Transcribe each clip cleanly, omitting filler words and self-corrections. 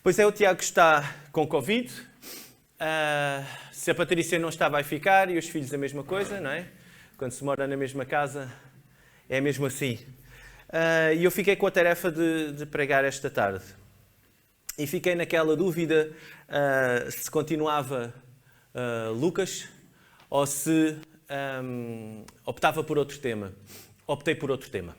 Pois é, o Tiago está com Covid. Se a Patrícia não está, vai ficar. E os filhos a mesma coisa, não é? Quando se mora na mesma casa, é mesmo assim. E eu fiquei com a tarefa de pregar esta tarde. E fiquei naquela dúvida se continuava Lucas ou se optava por outro tema. Optei por outro tema.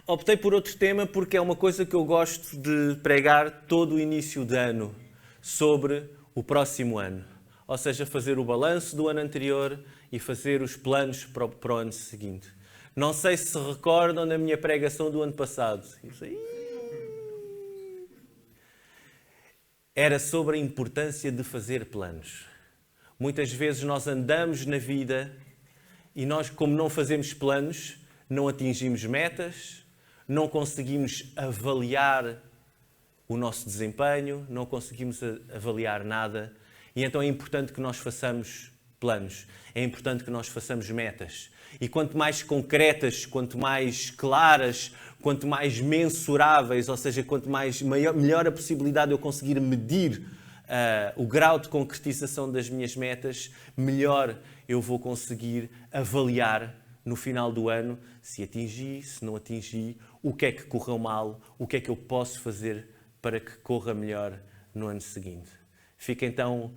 Optei por outro tema porque é uma coisa que eu gosto de pregar todo o início de ano sobre o próximo ano. Ou seja, fazer o balanço do ano anterior e fazer os planos para o ano seguinte. Não sei se se recordam da minha pregação do ano passado. Isso aí era sobre a importância de fazer planos. Muitas vezes nós andamos na vida e nós, como não fazemos planos, não atingimos metas, não conseguimos avaliar o nosso desempenho, não conseguimos avaliar nada. E então é importante que nós façamos planos, é importante que nós façamos metas. E quanto mais concretas, quanto mais claras, quanto mais mensuráveis, ou seja, quanto melhor a possibilidade de eu conseguir medir o grau de concretização das minhas metas, melhor eu vou conseguir avaliar no final do ano se atingi, se não atingi, o que é que correu mal, o que é que eu posso fazer para que corra melhor no ano seguinte. Fica então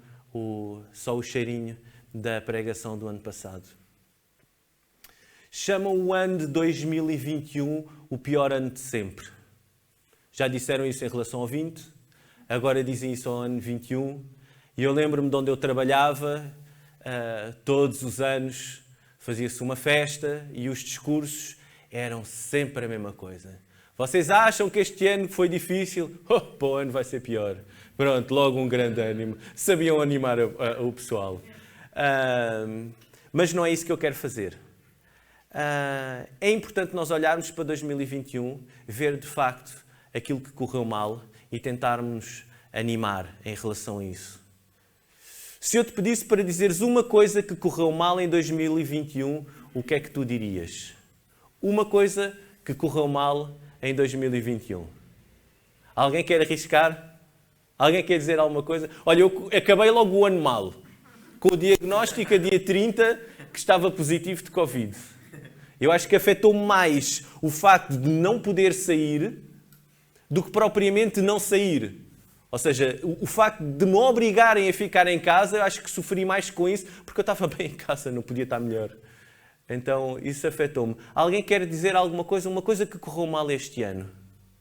só o cheirinho da pregação do ano passado. Chamam o ano de 2021 o pior ano de sempre. Já disseram isso em relação ao 20, agora dizem isso ao ano 21. E eu lembro-me de onde eu trabalhava, todos os anos fazia-se uma festa e os discursos eram sempre a mesma coisa. Vocês acham que este ano foi difícil? Para o ano vai ser pior. Pronto, logo um grande ânimo. Sabiam animar o pessoal. Mas não é isso que eu quero fazer. É importante nós olharmos para 2021, ver de facto aquilo que correu mal e tentarmos animar em relação a isso. Se eu te pedisse para dizeres uma coisa que correu mal em 2021, o que é que tu dirias? Uma coisa que correu mal em 2021. Alguém quer arriscar? Alguém quer dizer alguma coisa? Olha, eu acabei logo o ano mal, com o diagnóstico a dia 30 que estava positivo de Covid. Eu acho que afetou mais o facto de não poder sair do que propriamente não sair. Ou seja, o facto de me obrigarem a ficar em casa, eu acho que sofri mais com isso, porque eu estava bem em casa, não podia estar melhor. Então, isso afetou-me. Alguém quer dizer alguma coisa? Uma coisa que correu mal este ano?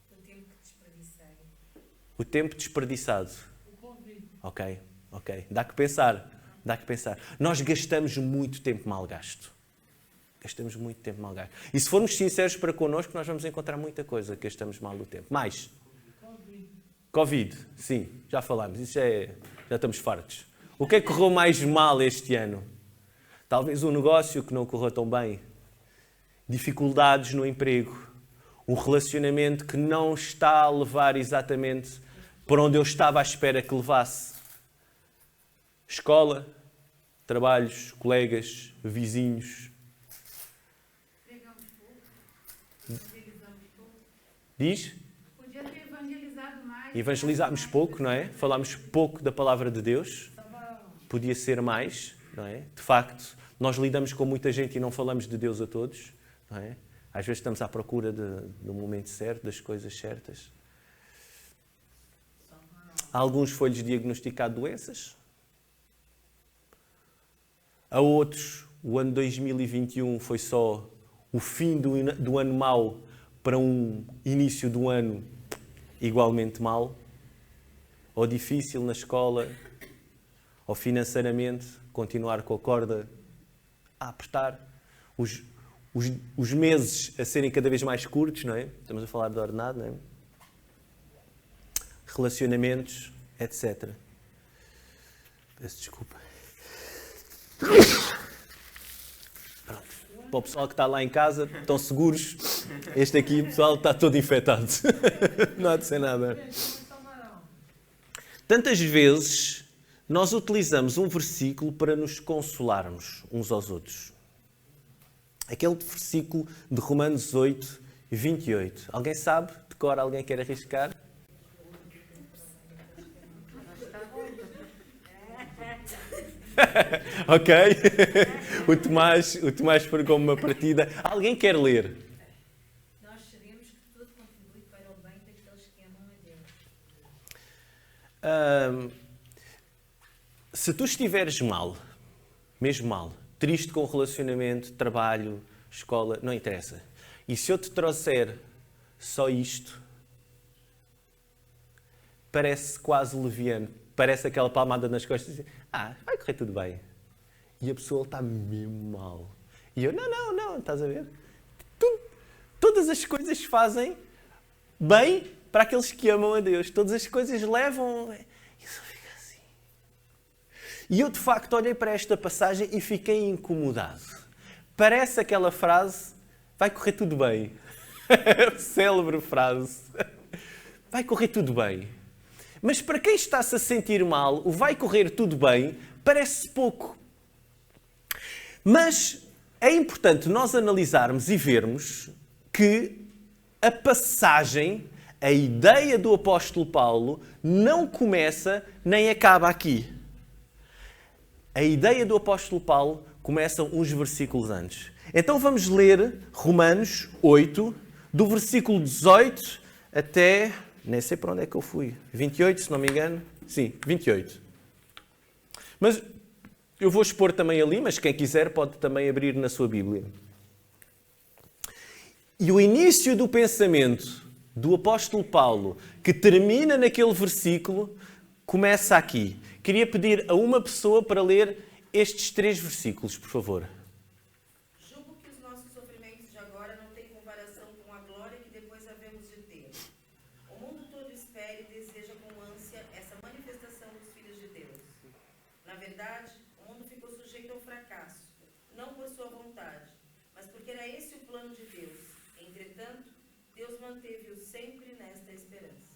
O tempo que desperdicei. O tempo desperdiçado. Ok. Dá que pensar. Nós gastamos muito tempo mal gasto. Gastamos muito tempo mal gasto. E se formos sinceros para connosco, nós vamos encontrar muita coisa que gastamos mal o tempo. Mais? Covid. Sim, já falámos. Isso já estamos fartos. O que é que correu mais mal este ano? Talvez um negócio que não correu tão bem. Dificuldades no emprego. Um relacionamento que não está a levar exatamente para onde eu estava à espera que levasse. Escola, trabalhos, colegas, vizinhos. Pregamos pouco. Evangelizamos pouco. Diz? Podia ter evangelizado mais. Evangelizámos pouco, não é? Falámos pouco da palavra de Deus. Podia ser mais, não é? De facto, nós lidamos com muita gente e não falamos de Deus a todos, não é? Às vezes estamos à procura do momento certo, das coisas certas. A alguns foi-lhes diagnosticado doenças. A outros, o ano 2021 foi só o fim do ano mau para um início do ano igualmente mau, ou difícil na escola, ou financeiramente, continuar com a corda a apertar, os meses a serem cada vez mais curtos, não é? Estamos a falar de ordenado, não é? Relacionamentos, etc. Peço desculpa. Pronto. Para o pessoal que está lá em casa, estão seguros. Este aqui, o pessoal está todo infectado. Não há de ser nada. Tantas vezes nós utilizamos um versículo para nos consolarmos uns aos outros. Aquele versículo de Romanos 8, 28. Alguém sabe? De cor, alguém quer arriscar? Ok? O Tomás pregou-me uma partida. Alguém quer ler? Nós sabemos que tudo contribui para o bem daqueles que amam a Deus. Se tu estiveres mal, mesmo mal, triste com o relacionamento, trabalho, escola, não interessa. E se eu te trouxer só isto, parece quase leviano. Parece aquela palmada nas costas e diz, vai correr tudo bem. E a pessoa está mesmo mal. E eu, não, estás a ver? Todas as coisas fazem bem para aqueles que amam a Deus. Todas as coisas levam... Isso fica assim. E eu, de facto, olhei para esta passagem e fiquei incomodado. Parece aquela frase, vai correr tudo bem. Célebre frase. Vai correr tudo bem. Mas para quem está-se a sentir mal, o vai correr tudo bem parece pouco. Mas é importante nós analisarmos e vermos que a passagem, a ideia do apóstolo Paulo, não começa nem acaba aqui. A ideia do apóstolo Paulo começa uns versículos antes. Então vamos ler Romanos 8, do versículo 18 até... Nem sei para onde é que eu fui. 28, se não me engano. Sim, 28. Mas eu vou expor também ali, mas quem quiser pode também abrir na sua Bíblia. E o início do pensamento do apóstolo Paulo, que termina naquele versículo, começa aqui. Queria pedir a uma pessoa para ler estes 3 versículos, por favor. Julgo que os nossos sofrimentos de agora não têm comparação com a glória que depois havemos de ter. O mundo todo espera e deseja com ânsia essa manifestação dos filhos de Deus. Na verdade, o mundo ficou sujeito ao fracasso, não por sua vontade, mas porque era esse o plano de Deus. Entretanto, Deus manteve-o sempre nesta esperança.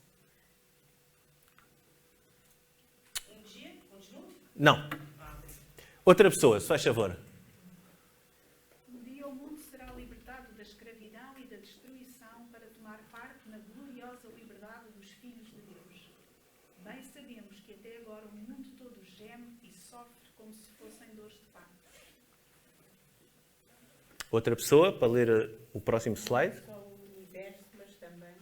Um dia, continua? Não. Outra pessoa, se faz favor. Um dia o mundo será libertado da escravidão e da destruição para tomar parte na gloriosa liberdade dos filhos de Deus. Bem sabemos que até agora o mundo todo geme e sofre como se fossem dores de parto. Outra pessoa para ler o próximo slide. Só o universo, mas também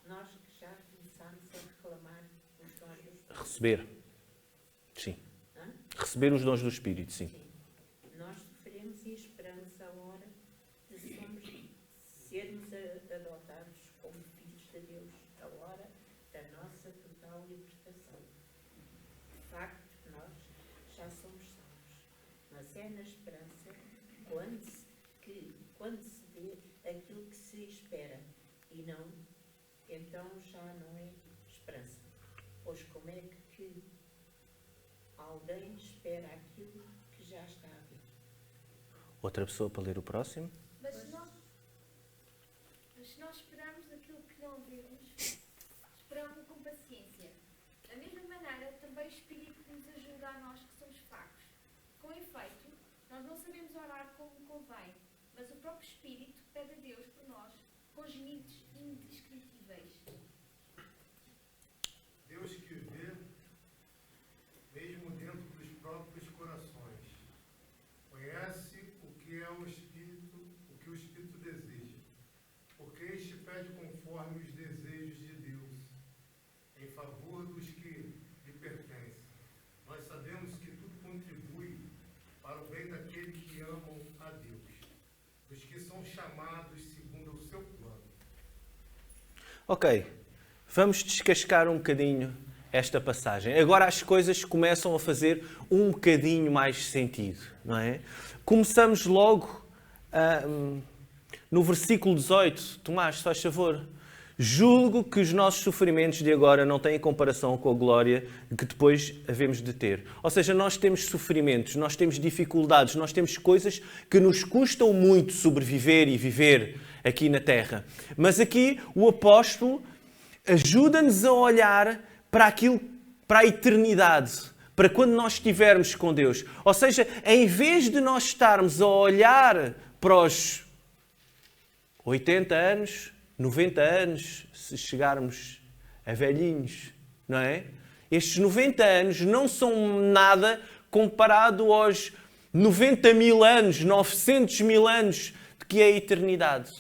nós que já começamos a reclamar os dons do Espírito. Receber. Sim. Hã? Receber os dons do Espírito, sim. Nós sofremos e esperamos a hora de sermos adotados como filhos de Deus, a hora da nossa total libertação. De facto, nós já somos salvos, mas é na esperança quando se vê aquilo que se espera e não, então já não é esperança. Pois como é que alguém espera aquilo que já está a ver? Outra pessoa para ler o próximo. Mas se nós esperamos aquilo que não vemos, esperamos com paciência. Da mesma maneira, também o Espírito nos ajuda a nós que somos fracos. Com efeito, nós não sabemos orar como convém, mas o próprio Espírito pede a Deus por nós, com gemidos indescritíveis. Deus que vê, mesmo dentro dos próprios corações, conhece o que é o que o Espírito deseja, porque este pede conforme os desejos de Deus, em favor dos que lhe pertencem. Nós sabemos que tudo contribui para o bem daqueles que amam a Deus, dos que são chamados segundo o seu plano. Ok, vamos descascar um bocadinho esta passagem. Agora as coisas começam a fazer um bocadinho mais sentido, não é? Começamos logo no versículo 18. Tomás, se faz favor. Julgo que os nossos sofrimentos de agora não têm comparação com a glória que depois havemos de ter. Ou seja, nós temos sofrimentos, nós temos dificuldades, nós temos coisas que nos custam muito sobreviver e viver aqui na Terra. Mas aqui o apóstolo ajuda-nos a olhar para a eternidade, para quando nós estivermos com Deus. Ou seja, em vez de nós estarmos a olhar para os 80 anos, 90 anos, se chegarmos a velhinhos, não é? Estes 90 anos não são nada comparado aos 90 mil anos, 900 mil anos de que é a eternidade.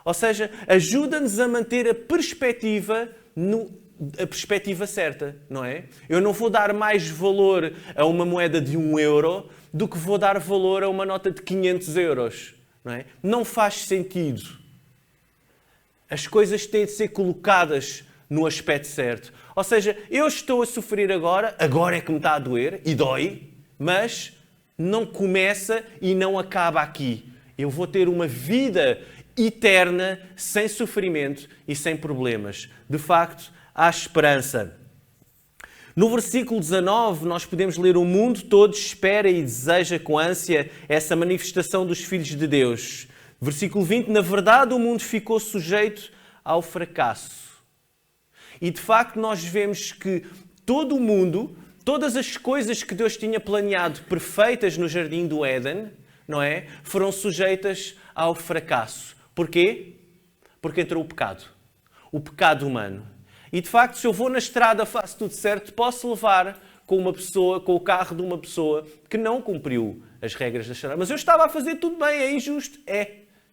Ou seja, ajuda-nos a manter a perspectiva certa, não é? Eu não vou dar mais valor a uma moeda de 1 euro do que vou dar valor a uma nota de 500 euros, não é? Não faz sentido. As coisas têm de ser colocadas no aspecto certo. Ou seja, eu estou a sofrer agora é que me está a doer, e dói, mas não começa e não acaba aqui. Eu vou ter uma vida eterna, sem sofrimento e sem problemas. De facto, há esperança. No versículo 19, nós podemos ler: o mundo todo espera e deseja com ânsia essa manifestação dos filhos de Deus. Versículo 20, na verdade o mundo ficou sujeito ao fracasso. E de facto nós vemos que todo o mundo, todas as coisas que Deus tinha planeado perfeitas no jardim do Éden, não é? Foram sujeitas ao fracasso. Porquê? Porque entrou o pecado humano. E de facto, se eu vou na estrada, faço tudo certo, posso levar com o carro de uma pessoa que não cumpriu as regras da estrada. Mas eu estava a fazer tudo bem, é injusto.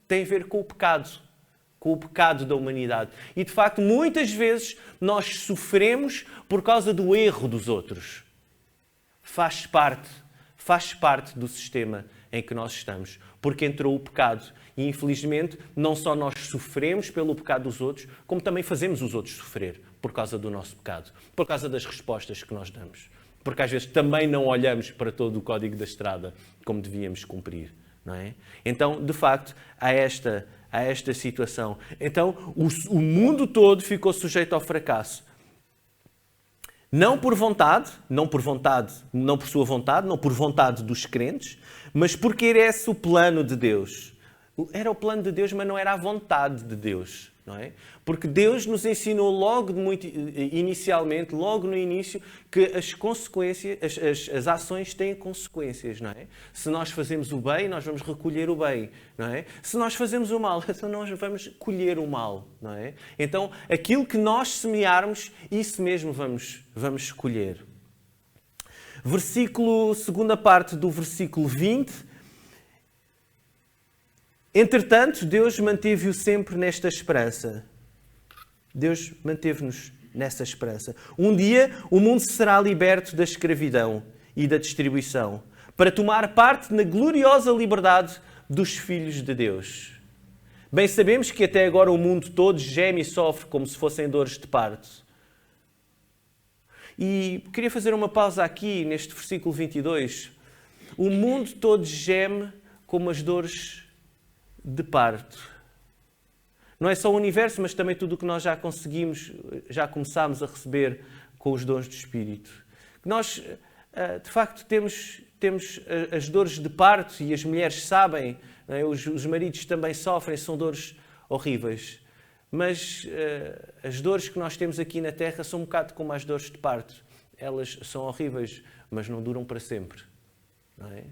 Tem a ver com o pecado da humanidade. E de facto, muitas vezes nós sofremos por causa do erro dos outros. Faz parte do sistema em que nós estamos, porque entrou o pecado. E infelizmente, não só nós sofremos pelo pecado dos outros, como também fazemos os outros sofrer por causa do nosso pecado, por causa das respostas que nós damos. Porque às vezes também não olhamos para todo o código da estrada como devíamos cumprir, não é? Então, de facto, há esta situação. Então, o mundo todo ficou sujeito ao fracasso. Não por sua vontade, não por vontade dos crentes, mas porque era esse o plano de Deus. Era o plano de Deus, mas não era a vontade de Deus, não é? Porque Deus nos ensinou inicialmente, logo no início, que as consequências, as ações têm consequências, não é? Se nós fazemos o bem, nós vamos recolher o bem, não é? Se nós fazemos o mal, então nós vamos colher o mal, não é? Então, aquilo que nós semearmos, isso mesmo vamos colher. Segunda parte do versículo 20. Entretanto, Deus manteve-o sempre nesta esperança. Deus manteve-nos nessa esperança. Um dia, o mundo será liberto da escravidão e da distribuição, para tomar parte na gloriosa liberdade dos filhos de Deus. Bem sabemos que até agora o mundo todo geme e sofre como se fossem dores de parto. E queria fazer uma pausa aqui, neste versículo 22. O mundo todo geme como as dores de parto. Não é só o universo, mas também tudo o que nós já começámos a receber com os dons do Espírito. Nós, de facto, temos as dores de parto e as mulheres sabem, não é? Os maridos também sofrem, são dores horríveis. Mas as dores que nós temos aqui na Terra são um bocado como as dores de parto. Elas são horríveis, mas não duram para sempre. Não é?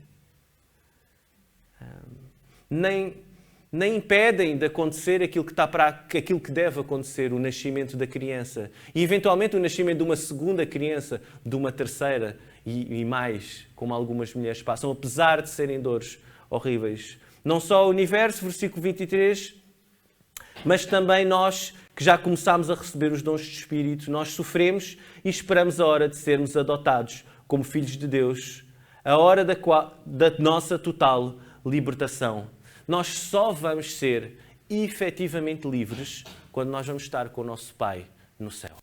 Nem impedem de acontecer aquilo que deve acontecer, o nascimento da criança. E, eventualmente, o nascimento de uma segunda criança, de uma terceira e mais, como algumas mulheres passam, apesar de serem dores horríveis. Não só o universo, versículo 23, mas também nós, que já começámos a receber os dons do Espírito, nós sofremos e esperamos a hora de sermos adotados como filhos de Deus, a hora da nossa total libertação. Nós só vamos ser efetivamente livres quando nós vamos estar com o nosso Pai no céu.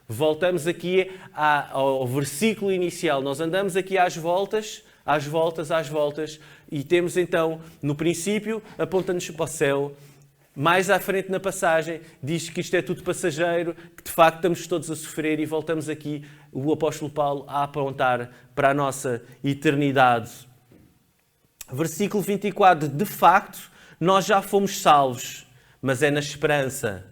Voltamos aqui ao versículo inicial. Nós andamos aqui às voltas, e temos então, no princípio, aponta-nos para o céu. Mais à frente na passagem, diz que isto é tudo passageiro, que de facto estamos todos a sofrer, e voltamos aqui, o apóstolo Paulo, a apontar para a nossa eternidade. Versículo 24, de facto, nós já fomos salvos, mas é na esperança,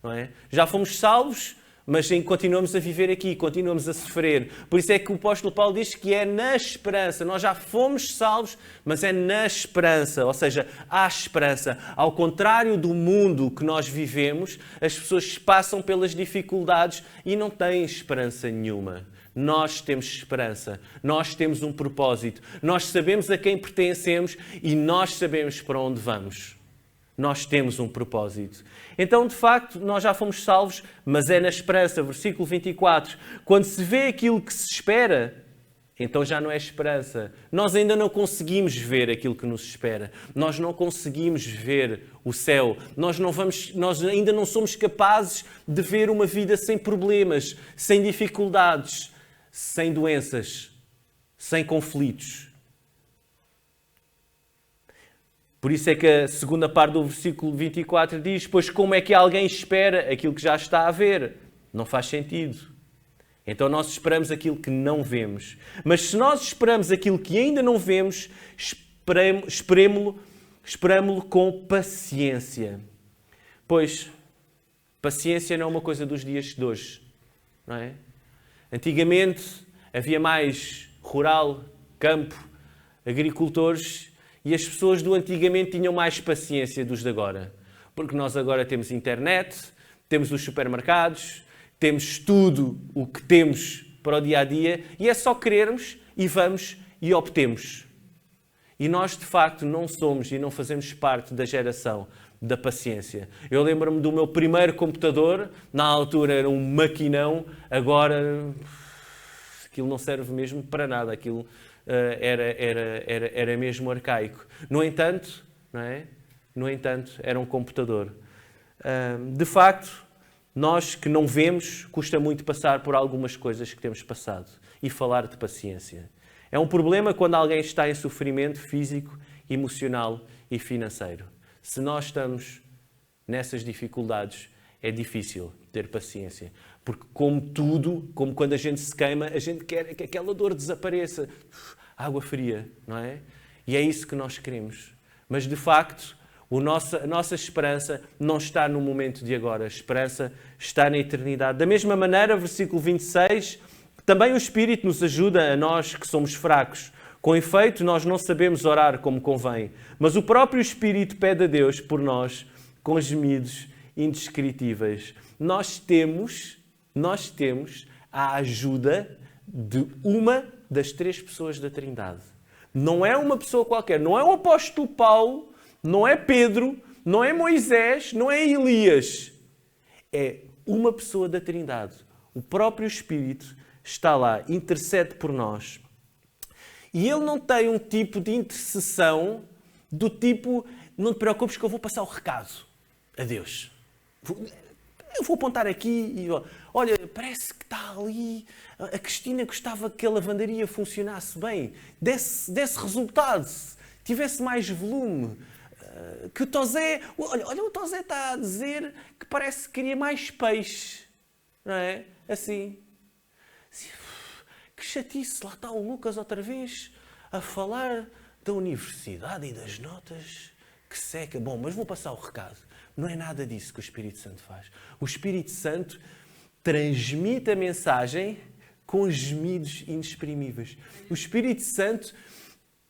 não é? Já fomos salvos, mas continuamos a viver aqui, continuamos a sofrer. Por isso é que o apóstolo Paulo diz que é na esperança. Nós já fomos salvos, mas é na esperança, ou seja, há esperança. Ao contrário do mundo que nós vivemos, as pessoas passam pelas dificuldades e não têm esperança nenhuma. nós temos esperança, nós temos um propósito, nós sabemos a quem pertencemos e nós sabemos para onde vamos. Nós temos um propósito. Então, de facto, nós já fomos salvos, mas é na esperança. Versículo 24. Quando se vê aquilo que se espera, então já não é esperança. Nós ainda não conseguimos ver aquilo que nos espera. Nós não conseguimos ver o céu. Nós ainda não somos capazes de ver uma vida sem problemas, sem dificuldades, sem doenças, sem conflitos. Por isso é que a segunda parte do versículo 24 diz: pois como é que alguém espera aquilo que já está a ver? Não faz sentido. Então nós esperamos aquilo que não vemos. Mas se nós esperamos aquilo que ainda não vemos, esperamo-lo com paciência. Pois, paciência não é uma coisa dos dias de hoje, não é? Antigamente havia mais rural, campo, agricultores, e as pessoas do antigamente tinham mais paciência dos de agora. Porque nós agora temos internet, temos os supermercados, temos tudo o que temos para o dia-a-dia e é só querermos e vamos e obtemos. E nós, de facto, não somos e não fazemos parte da geração da paciência. Eu lembro-me do meu primeiro computador, na altura era um maquinão, agora aquilo não serve mesmo para nada, aquilo era mesmo arcaico. No entanto, não é? No entanto, era um computador. De facto, nós que não vemos, custa muito passar por algumas coisas que temos passado e falar de paciência. É um problema quando alguém está em sofrimento físico, emocional e financeiro. Se nós estamos nessas dificuldades, é difícil ter paciência. Porque como tudo, como quando a gente se queima, a gente quer que aquela dor desapareça. Água fria, não é? E é isso que nós queremos. Mas, de facto, a nossa esperança não está no momento de agora. A esperança está na eternidade. Da mesma maneira, versículo 26, também o Espírito nos ajuda a nós que somos fracos. Com efeito, nós não sabemos orar como convém, mas o próprio Espírito pede a Deus por nós com gemidos indescritíveis. Nós temos a ajuda de uma das três pessoas da Trindade. Não é uma pessoa qualquer, não é o apóstolo Paulo, não é Pedro, não é Moisés, não é Elias. É uma pessoa da Trindade. O próprio Espírito está lá, intercede por nós. E ele não tem um tipo de intercessão do tipo, não te preocupes que eu vou passar o recado a Deus. Eu vou apontar aqui e olha, parece que está ali, a Cristina gostava que a lavandaria funcionasse bem, desse resultado, tivesse mais volume. Que o Tosé, olha, o Tosé está a dizer que parece que queria mais peixe, não é? Assim. Que chatice, lá está o Lucas outra vez a falar da universidade e das notas. Que seca. Bom, mas vou passar o recado. Não é nada disso que o Espírito Santo faz. O Espírito Santo transmite a mensagem com gemidos inexprimíveis. O Espírito Santo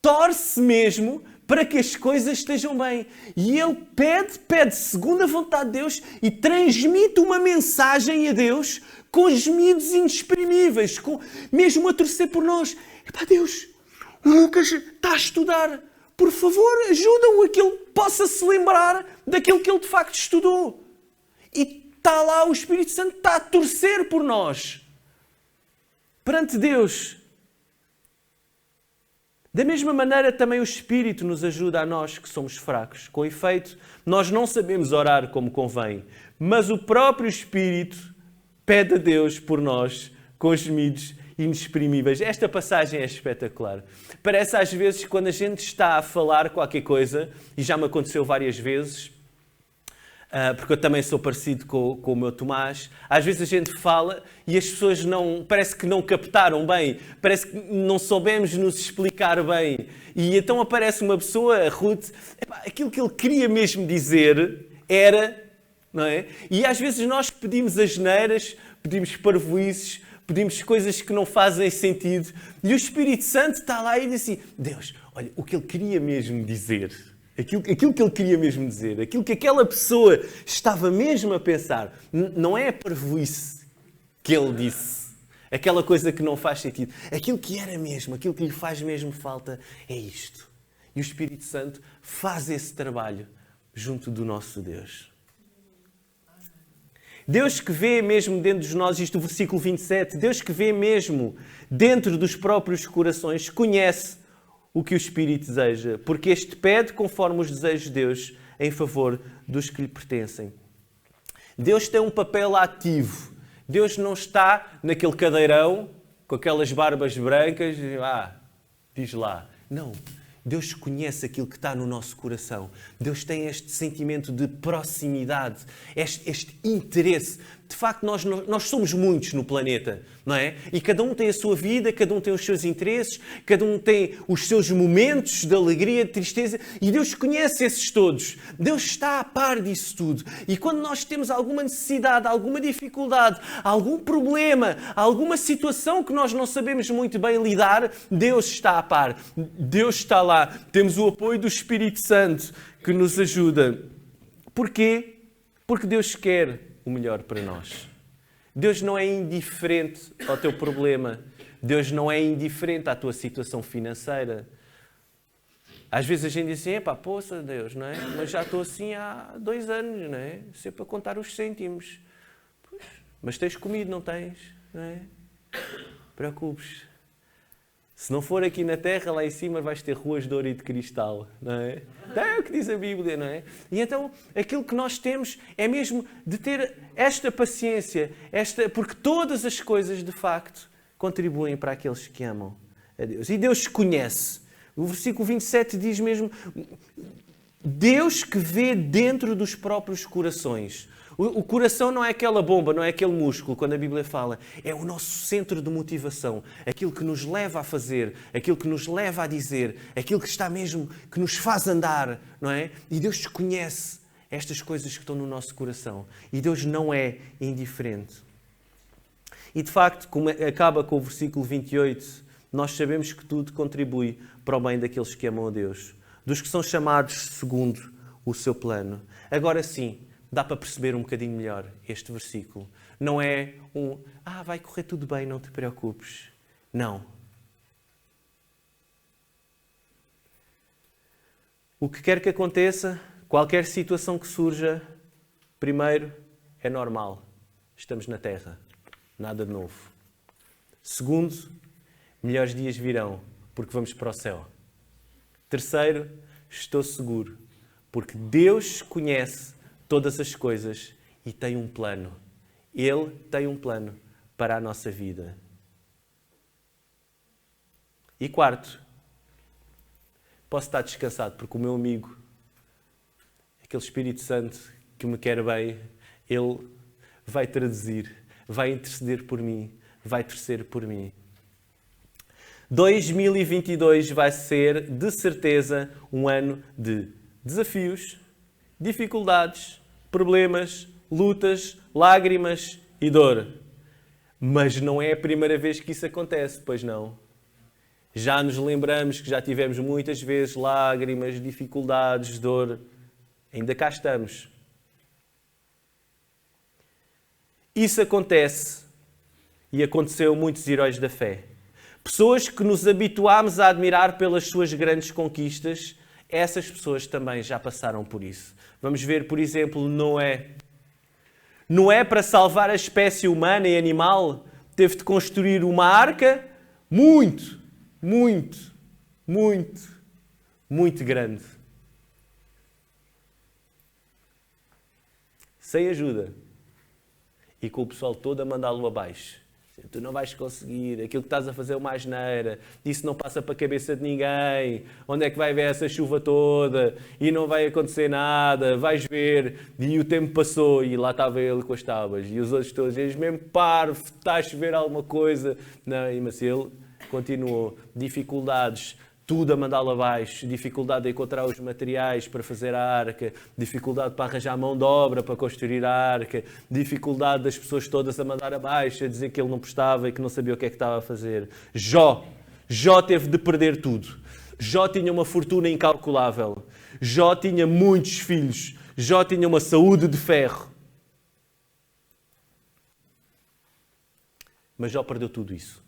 torce mesmo para que as coisas estejam bem. E ele pede segundo a vontade de Deus e transmite uma mensagem a Deus com gemidos inexprimíveis, mesmo a torcer por nós. Epá, Deus, o Lucas está a estudar. Por favor, ajuda-o a que ele possa se lembrar daquilo que ele de facto estudou. E está lá, o Espírito Santo está a torcer por nós. Perante Deus. Da mesma maneira, também o Espírito nos ajuda a nós que somos fracos. Com efeito, nós não sabemos orar como convém, mas o próprio Espírito pede a Deus por nós com gemidos inexprimíveis. Esta passagem é espetacular. Parece às vezes quando a gente está a falar qualquer coisa, e já me aconteceu várias vezes, porque eu também sou parecido com o meu Tomás, às vezes a gente fala e as pessoas parece que não captaram bem, parece que não soubemos nos explicar bem. E então aparece uma pessoa, a Ruth, aquilo que ele queria mesmo dizer era, não é? E às vezes nós pedimos asneiras, pedimos parvoíces, pedimos coisas que não fazem sentido. E o Espírito Santo está lá e diz assim, Deus, olha, o que ele queria mesmo dizer, aquilo que ele queria mesmo dizer, aquilo que aquela pessoa estava mesmo a pensar, não é a parvoíce que ele disse. Aquela coisa que não faz sentido. Aquilo que era mesmo, aquilo que lhe faz mesmo falta é isto. E o Espírito Santo faz esse trabalho junto do nosso Deus. Deus que vê mesmo dentro de nós, isto do versículo 27, Deus que vê mesmo dentro dos próprios corações, conhece o que o Espírito deseja, porque este pede conforme os desejos de Deus em favor dos que lhe pertencem. Deus tem um papel ativo. Deus não está naquele cadeirão com aquelas barbas brancas, diz lá. Não. Deus conhece aquilo que está no nosso coração. Deus tem este sentimento de proximidade, este interesse. De facto, nós somos muitos no planeta, não é? E cada um tem a sua vida, cada um tem os seus interesses, cada um tem os seus momentos de alegria, de tristeza. E Deus conhece esses todos. Deus está a par disso tudo. E quando nós temos alguma necessidade, alguma dificuldade, algum problema, alguma situação que nós não sabemos muito bem lidar, Deus está a par. Deus está lá. Temos o apoio do Espírito Santo que nos ajuda. Porquê? Porque Deus quer o melhor para nós. Deus não é indiferente ao teu problema. Deus não é indiferente à tua situação financeira. Às vezes a gente diz assim, poça Deus, não é? Mas já estou assim há 2 anos, não é? Sempre a contar os cêntimos. Pois, mas tens comido, não tens? Não é? Preocupes. Se não for aqui na terra, lá em cima vais ter ruas de ouro e de cristal, não é? É o que diz a Bíblia, não é? E então, aquilo que nós temos é mesmo de ter esta paciência, porque todas as coisas, de facto, contribuem para aqueles que amam a Deus. E Deus conhece. O versículo 27 diz mesmo, Deus que vê dentro dos próprios corações. O coração não é aquela bomba, não é aquele músculo, quando a Bíblia fala. É o nosso centro de motivação. Aquilo que nos leva a fazer, aquilo que nos leva a dizer, aquilo que está mesmo, que nos faz andar, não é? E Deus conhece estas coisas que estão no nosso coração. E Deus não é indiferente. E de facto, como acaba com o versículo 28, nós sabemos que tudo contribui para o bem daqueles que amam a Deus. Dos que são chamados segundo o seu plano. Agora sim, dá para perceber um bocadinho melhor este versículo. Não é vai correr tudo bem, não te preocupes. Não. O que quer que aconteça, qualquer situação que surja, primeiro, é normal. Estamos na Terra. Nada de novo. Segundo, melhores dias virão, porque vamos para o céu. Terceiro, estou seguro, porque Deus conhece todas as coisas e tem um plano. Ele tem um plano para a nossa vida. E quarto, posso estar descansado porque o meu amigo, aquele Espírito Santo que me quer bem, ele vai traduzir, vai interceder por mim, vai torcer por mim. 2022 vai ser, de certeza, um ano de desafios, dificuldades, problemas, lutas, lágrimas e dor. Mas não é a primeira vez que isso acontece, pois não? Já nos lembramos que já tivemos muitas vezes lágrimas, dificuldades, dor. Ainda cá estamos. Isso acontece e aconteceu a muitos heróis da fé. Pessoas que nos habituámos a admirar pelas suas grandes conquistas, essas pessoas também já passaram por isso. Vamos ver, por exemplo, Noé. Noé, para salvar a espécie humana e animal, teve de construir uma arca muito grande. Sem ajuda. E com o pessoal todo a mandá-lo abaixo. Tu não vais conseguir, aquilo que estás a fazer é uma asneira, isso não passa para a cabeça de ninguém, onde é que vai ver essa chuva toda e não vai acontecer nada, vais ver. E o tempo passou e lá estava ele com as tábuas e os outros todos, eles mesmo parvo, está a chover alguma coisa. Não, mas ele continuou, dificuldades, tudo a mandá-lo abaixo, dificuldade de encontrar os materiais para fazer a arca, dificuldade para arranjar mão de obra para construir a arca, dificuldade das pessoas todas a mandar abaixo, a dizer que ele não prestava e que não sabia o que é que estava a fazer. Jó teve de perder tudo. Jó tinha uma fortuna incalculável. Jó tinha muitos filhos. Jó tinha uma saúde de ferro. Mas Jó perdeu tudo isso.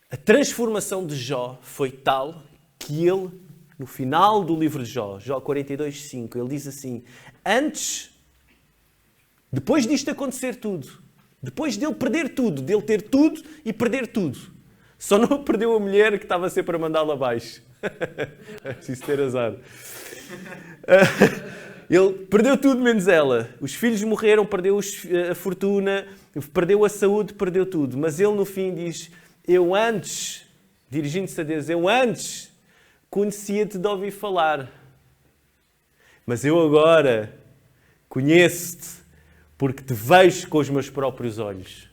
A transformação de Jó foi tal que ele, no final do livro de Jó, Jó 42:5, ele diz assim: depois disto acontecer tudo, depois dele perder tudo, dele ter tudo e perder tudo, só não perdeu a mulher que estava sempre a mandá-lo abaixo. É preciso ter azar. Ele perdeu tudo menos ela. Os filhos morreram, perdeu a fortuna, perdeu a saúde, perdeu tudo. Mas ele no fim diz: eu antes, dirigindo-se a Deus, eu antes conhecia-te de ouvir falar. Mas eu agora conheço-te porque te vejo com os meus próprios olhos.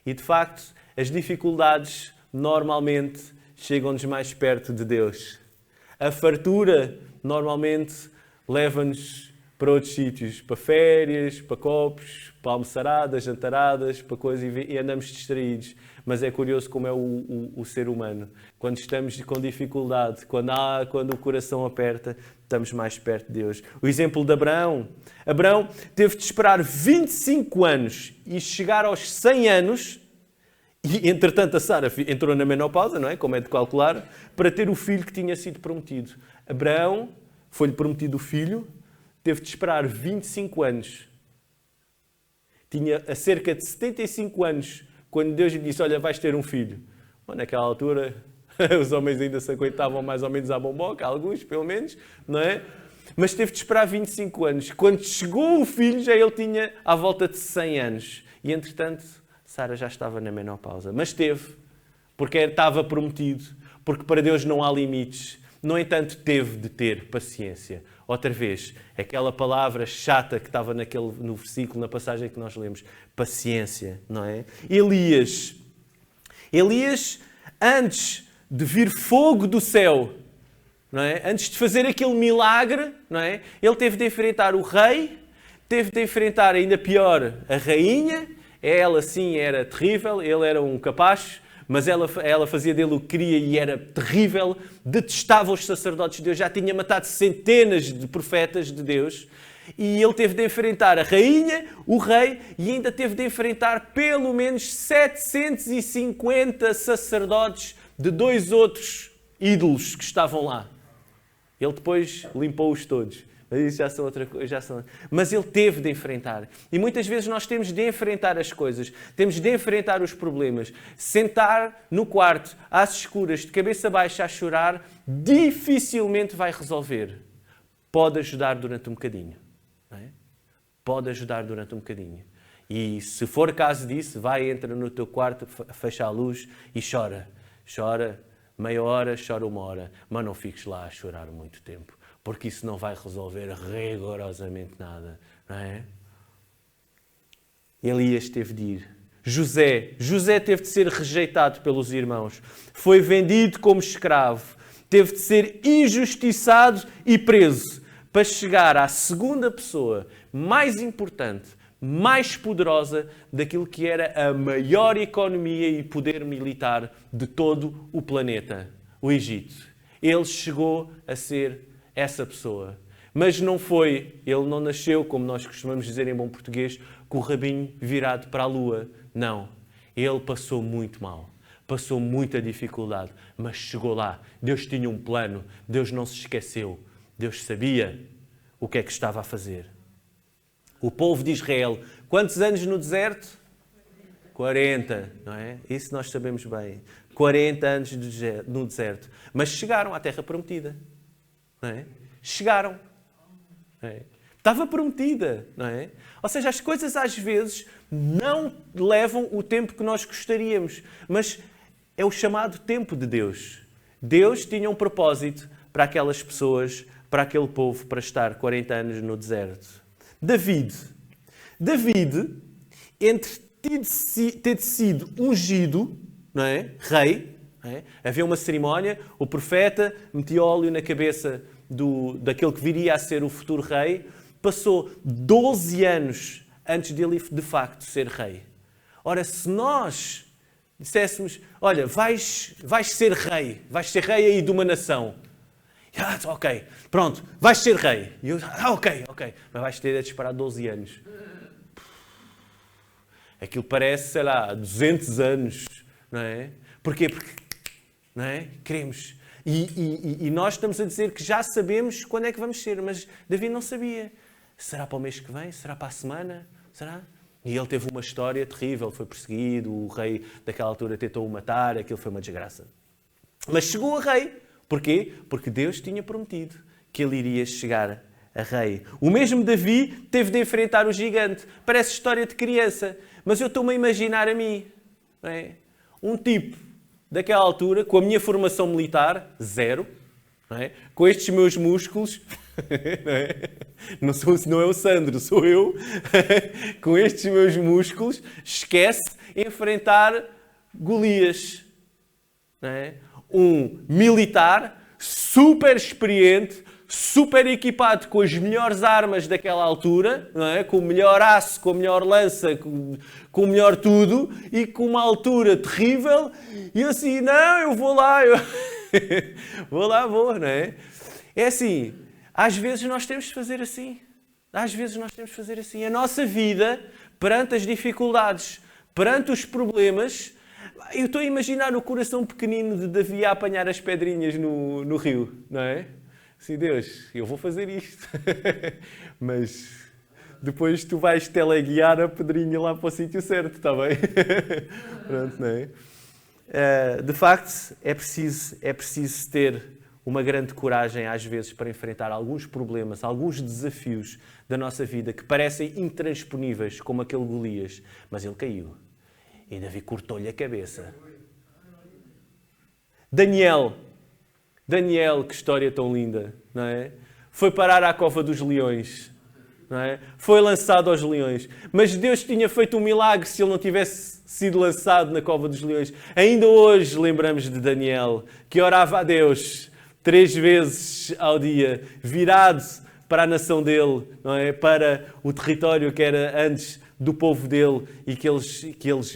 E de facto, as dificuldades normalmente chegam-nos mais perto de Deus. A fartura normalmente leva-nos para outros sítios, para férias, para copos, para almoçaradas, jantaradas, para coisas, e andamos distraídos. Mas é curioso como é o ser humano. Quando estamos com dificuldade, quando o coração aperta, estamos mais perto de Deus. O exemplo de Abraão. Abraão teve de esperar 25 anos e chegar aos 100 anos, e entretanto a Sara entrou na menopausa, não é? Como é de calcular, para ter o filho que tinha sido prometido. Abraão foi-lhe prometido o filho, teve de esperar 25 anos. Tinha a cerca de 75 anos quando Deus lhe disse: olha, vais ter um filho. Bom, naquela altura os homens ainda se aguentavam mais ou menos à bomboca, alguns pelo menos, não é? Mas teve de esperar 25 anos. Quando chegou o filho, já ele tinha à volta de 100 anos. E entretanto, Sara já estava na menopausa. Mas teve, porque estava prometido, porque para Deus não há limites. No entanto, teve de ter paciência. Outra vez, aquela palavra chata que estava no versículo, na passagem que nós lemos. Paciência, não é? Elias, antes de vir fogo do céu, não é? Antes de fazer aquele milagre, não é? Ele teve de enfrentar o rei, teve de enfrentar, ainda pior, a rainha. Ela sim era terrível, ele era um capacho, mas ela fazia dele o que queria e era terrível, detestava os sacerdotes de Deus, já tinha matado centenas de profetas de Deus, e ele teve de enfrentar a rainha, o rei, e ainda teve de enfrentar pelo menos 750 sacerdotes de 2 outros ídolos que estavam lá. Ele depois limpou-os todos. Mas isso já são outra coisa. Mas ele teve de enfrentar. E muitas vezes nós temos de enfrentar as coisas. Temos de enfrentar os problemas. Sentar no quarto, às escuras, de cabeça baixa, a chorar, dificilmente vai resolver. Pode ajudar durante um bocadinho. Não é? Pode ajudar durante um bocadinho. E se for caso disso, entra no teu quarto, fecha a luz e chora. Chora meia hora, chora 1 hora. Mas não fiques lá a chorar muito tempo. Porque isso não vai resolver rigorosamente nada, não é? Elias teve de ir. José teve de ser rejeitado pelos irmãos. Foi vendido como escravo. Teve de ser injustiçado e preso para chegar à segunda pessoa mais importante, mais poderosa daquilo que era a maior economia e poder militar de todo o planeta, o Egito. Ele chegou a ser essa pessoa. Mas ele não nasceu, como nós costumamos dizer em bom português, com o rabinho virado para a lua. Não. Ele passou muito mal. Passou muita dificuldade. Mas chegou lá. Deus tinha um plano. Deus não se esqueceu. Deus sabia o que é que estava a fazer. O povo de Israel, quantos anos no deserto? 40, não é? Isso nós sabemos bem. 40 anos no deserto. Mas chegaram à terra prometida. Não é? Chegaram. Não é? Estava prometida, não é? Ou seja, as coisas às vezes não levam o tempo que nós gostaríamos, mas é o chamado tempo de Deus. Deus tinha um propósito para aquelas pessoas, para aquele povo, para estar 40 anos no deserto. David, entre ter sido ungido, não é? Rei, é? Havia uma cerimónia, o profeta metia óleo na cabeça daquele que viria a ser o futuro rei, passou 12 anos antes dele de facto ser rei. Ora, se nós disséssemos, olha, vais ser rei aí de uma nação. Ok, pronto, vais ser rei. E eu, ok, mas vais ter de esperar 12 anos. Aquilo parece, sei lá, 200 anos, não é? Porquê? Porque, não é? Queremos. E nós estamos a dizer que já sabemos quando é que vamos ser, mas Davi não sabia. Será para o mês que vem? Será para a semana? Será? E ele teve uma história terrível, foi perseguido, o rei daquela altura tentou o matar, aquilo foi uma desgraça. Mas chegou a rei. Porquê? Porque Deus tinha prometido que ele iria chegar a rei. O mesmo Davi teve de enfrentar o gigante. Parece história de criança, mas eu estou-me a imaginar a mim. Não é? Um tipo daquela altura, com a minha formação militar, 0, não é? Com estes meus músculos, não é? Não é o Sandro, sou eu, com estes meus músculos, esquece enfrentar Golias. Não é? Um militar super experiente, super equipado com as melhores armas daquela altura, não é? Com o melhor aço, com a melhor lança, com o melhor tudo, e com uma altura terrível, e eu assim, não, eu vou lá, vou, não é? É assim, às vezes nós temos de fazer assim. Às vezes nós temos de fazer assim. A nossa vida, perante as dificuldades, perante os problemas, eu estou a imaginar o coração pequenino de Davi a apanhar as pedrinhas no rio, não é? Sim, Deus, eu vou fazer isto. Mas depois tu vais teleguiar a pedrinha lá para o sítio certo, está bem? Pronto, não é? De facto, é preciso ter uma grande coragem, às vezes, para enfrentar alguns problemas, alguns desafios da nossa vida que parecem intransponíveis, como aquele Golias. Mas ele caiu. E Davi cortou-lhe a cabeça. Daniel, que história tão linda, não é? Foi parar à cova dos leões, não é? Foi lançado aos leões. Mas Deus tinha feito um milagre se ele não tivesse sido lançado na cova dos leões. Ainda hoje lembramos de Daniel, que orava a Deus 3 vezes ao dia, virado para a nação dele, não é? Para o território que era antes do povo dele e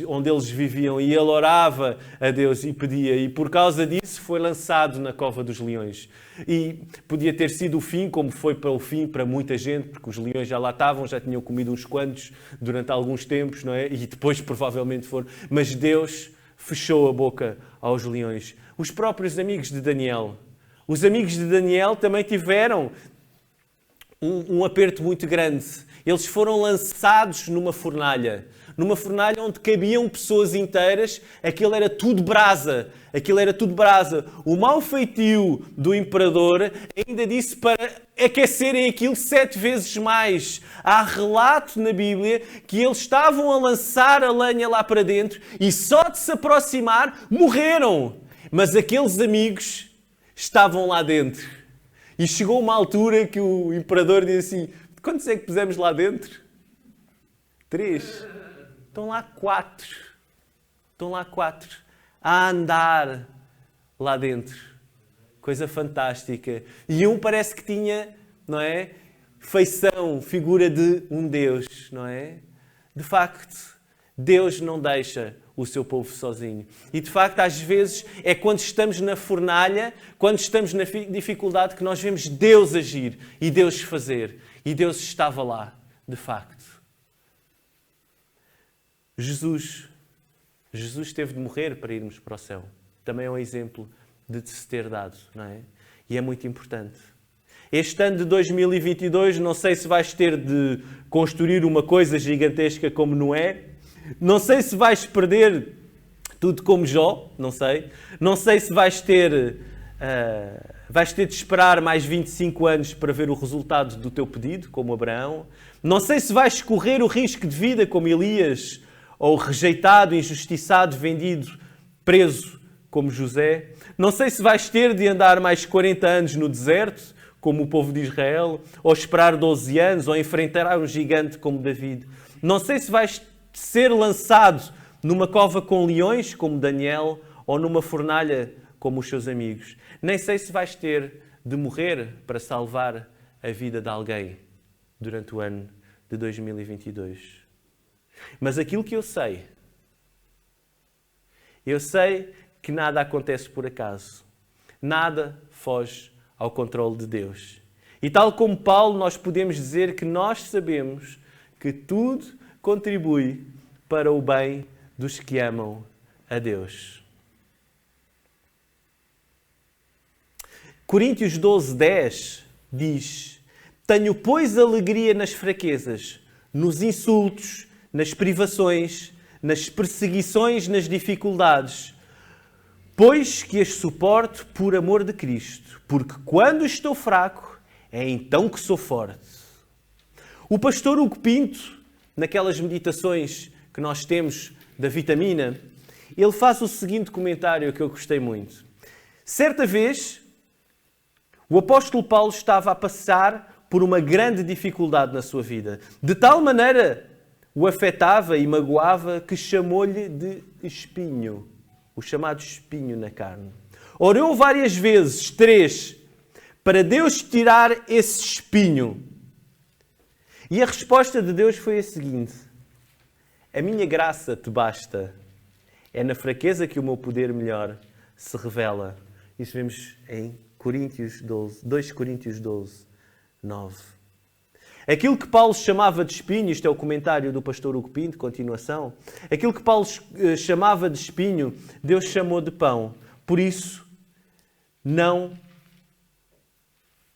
onde eles viviam. E ele orava a Deus e pedia. E por causa disso foi lançado na cova dos leões. E podia ter sido o fim, como foi para o fim para muita gente, porque os leões já lá estavam, já tinham comido uns quantos durante alguns tempos, não é? E depois provavelmente foram. Mas Deus fechou a boca aos leões. Os próprios amigos de Daniel. Os amigos de Daniel também tiveram um aperto muito grande. Eles foram lançados numa fornalha onde cabiam pessoas inteiras. Aquilo era tudo brasa. O mau feitio do imperador ainda disse para aquecerem aquilo 7 vezes mais. Há relato na Bíblia que eles estavam a lançar a lenha lá para dentro e só de se aproximar morreram. Mas aqueles amigos estavam lá dentro. E chegou uma altura que o imperador disse assim: quantos é que pusemos lá dentro? 3. Estão lá 4. A andar lá dentro. Coisa fantástica. E um parece que tinha, não é? Feição, figura de um Deus, não é? De facto, Deus não deixa o seu povo sozinho. E de facto, às vezes, é quando estamos na fornalha, quando estamos na dificuldade, que nós vemos Deus agir e Deus fazer. E Deus estava lá, de facto. Jesus teve de morrer para irmos para o céu. Também é um exemplo de se ter dado, não é? E é muito importante. Este ano de 2022, não sei se vais ter de construir uma coisa gigantesca como Noé. Não sei se vais perder tudo como Jó, não sei. Não sei se vais ter de esperar mais 25 anos para ver o resultado do teu pedido, como Abraão. Não sei se vais correr o risco de vida, como Elias, ou rejeitado, injustiçado, vendido, preso, como José. Não sei se vais ter de andar mais 40 anos no deserto, como o povo de Israel, ou esperar 12 anos, ou enfrentar um gigante como David. Não sei se vais ser lançado numa cova com leões, como Daniel, ou numa fornalha, como os seus amigos. Nem sei se vais ter de morrer para salvar a vida de alguém durante o ano de 2022. Mas aquilo que eu sei que nada acontece por acaso. Nada foge ao controle de Deus. E tal como Paulo, nós podemos dizer que nós sabemos que tudo contribui para o bem dos que amam a Deus. Coríntios 12:10 diz: tenho, pois, alegria nas fraquezas, nos insultos, nas privações, nas perseguições, nas dificuldades, pois que as suporto por amor de Cristo, porque quando estou fraco, é então que sou forte. O pastor Hugo Pinto, naquelas meditações que nós temos da vitamina, ele faz o seguinte comentário que eu gostei muito. Certa vez, o apóstolo Paulo estava a passar por uma grande dificuldade na sua vida. De tal maneira o afetava e magoava que chamou-lhe de espinho. O chamado espinho na carne. Orou várias vezes, 3, para Deus tirar esse espinho. E a resposta de Deus foi a seguinte: a minha graça te basta. É na fraqueza que o meu poder melhor se revela. Isso vemos em 2 Coríntios 12, 9. Aquilo que Paulo chamava de espinho, isto é o comentário do pastor Hugo Pinto, continuação, aquilo que Paulo chamava de espinho, Deus chamou de pão. Por isso, não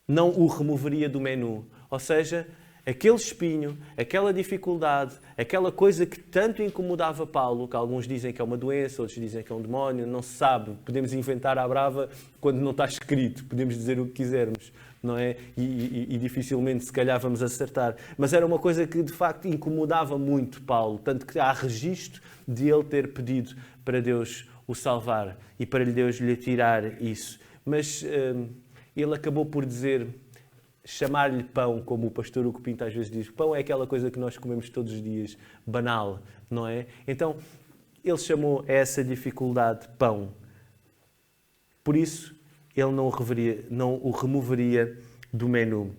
o removeria do menu. Ou seja, aquele espinho, aquela dificuldade, aquela coisa que tanto incomodava Paulo, que alguns dizem que é uma doença, outros dizem que é um demónio, não se sabe. Podemos inventar à brava quando não está escrito, podemos dizer o que quisermos, não é? E dificilmente, se calhar, vamos acertar. Mas era uma coisa que, de facto, incomodava muito Paulo, tanto que há registro de ele ter pedido para Deus o salvar e para Deus lhe tirar isso. Mas ele acabou por chamar-lhe pão, como o pastor Hugo Pinto às vezes diz. Pão é aquela coisa que nós comemos todos os dias, banal, não é? Então, ele chamou essa dificuldade pão. Por isso, ele não o removeria do menu.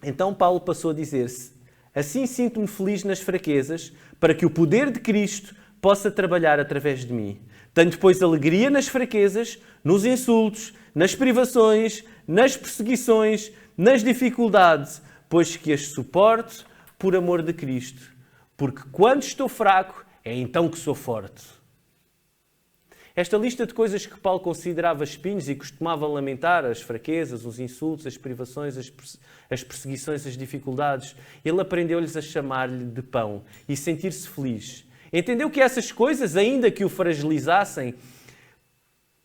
Então Paulo passou a dizer-se: assim sinto-me feliz nas fraquezas, para que o poder de Cristo possa trabalhar através de mim. Tenho, depois, alegria nas fraquezas, nos insultos, nas privações, nas perseguições, nas dificuldades, pois que as suporto por amor de Cristo. Porque quando estou fraco, é então que sou forte. Esta lista de coisas que Paulo considerava espinhos e costumava lamentar, as fraquezas, os insultos, as privações, as perseguições, as dificuldades, ele aprendeu-lhes a chamar-lhe de pão e sentir-se feliz. Entendeu que essas coisas, ainda que o fragilizassem,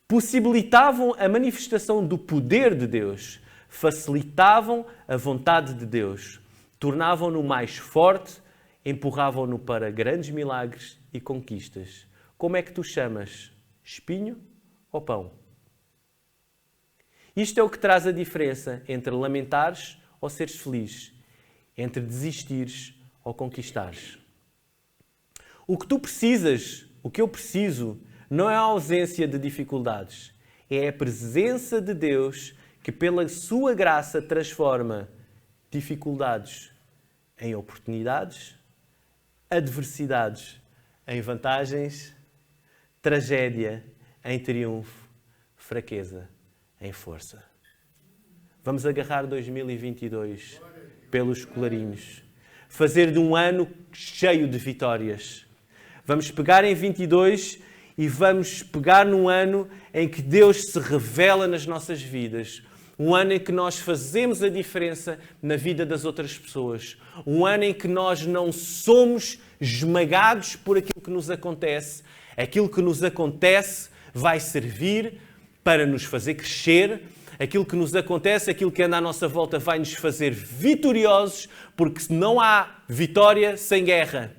possibilitavam a manifestação do poder de Deus, facilitavam a vontade de Deus, tornavam-no mais forte, empurravam-no para grandes milagres e conquistas. Como é que tu chamas? Espinho ou pão? Isto é o que traz a diferença entre lamentares ou seres feliz, entre desistires ou conquistares. O que tu precisas, o que eu preciso, não é a ausência de dificuldades, é a presença de Deus que pela sua graça transforma dificuldades em oportunidades, adversidades em vantagens, tragédia em triunfo, fraqueza em força. Vamos agarrar 2022 pelos colarinhos. Fazer de um ano cheio de vitórias. Vamos pegar em 22 e vamos pegar num ano em que Deus se revela nas nossas vidas. Um ano em que nós fazemos a diferença na vida das outras pessoas. Um ano em que nós não somos esmagados por aquilo que nos acontece. Aquilo que nos acontece vai servir para nos fazer crescer. Aquilo que nos acontece, aquilo que anda à nossa volta vai nos fazer vitoriosos, porque não há vitória sem guerra.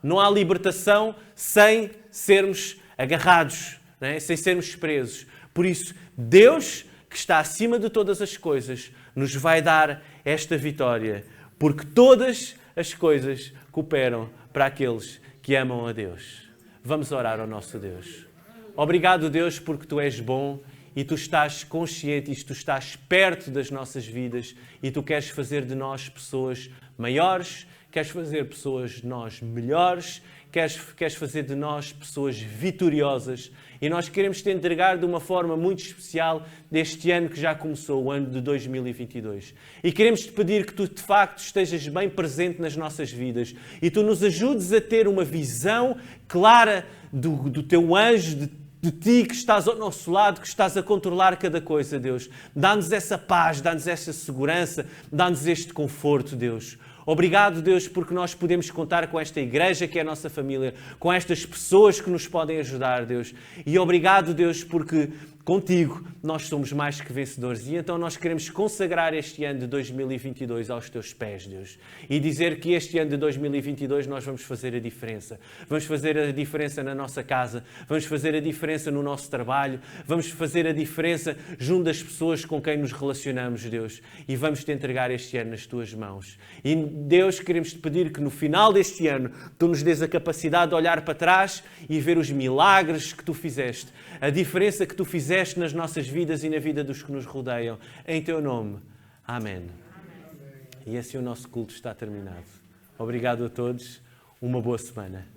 Não há libertação sem sermos agarrados, não é? Sem sermos presos. Por isso, Deus, que está acima de todas as coisas, nos vai dar esta vitória, porque todas as coisas cooperam para aqueles que amam a Deus. Vamos orar ao nosso Deus. Obrigado, Deus, porque Tu és bom e Tu estás consciente e Tu estás perto das nossas vidas e Tu queres fazer de nós pessoas maiores, queres fazer pessoas de nós melhores, queres fazer de nós pessoas vitoriosas. E nós queremos te entregar de uma forma muito especial deste ano que já começou, o ano de 2022. E queremos te pedir que tu, de facto, estejas bem presente nas nossas vidas e tu nos ajudes a ter uma visão clara do teu anjo, de ti que estás ao nosso lado, que estás a controlar cada coisa, Deus. Dá-nos essa paz, dá-nos essa segurança, dá-nos este conforto, Deus. Obrigado, Deus, porque nós podemos contar com esta igreja que é a nossa família, com estas pessoas que nos podem ajudar, Deus. E obrigado, Deus, porque contigo nós somos mais que vencedores. E então nós queremos consagrar este ano de 2022 aos teus pés, Deus. E dizer que este ano de 2022 nós vamos fazer a diferença. Vamos fazer a diferença na nossa casa, vamos fazer a diferença no nosso trabalho, vamos fazer a diferença junto das pessoas com quem nos relacionamos, Deus. E vamos te entregar este ano nas tuas mãos. E Deus, queremos te pedir que no final deste ano tu nos dês a capacidade de olhar para trás e ver os milagres que tu fizeste, a diferença que tu fizeste nas nossas vidas e na vida dos que nos rodeiam. Em teu nome. Amém. E assim o nosso culto está terminado. Obrigado a todos. Uma boa semana.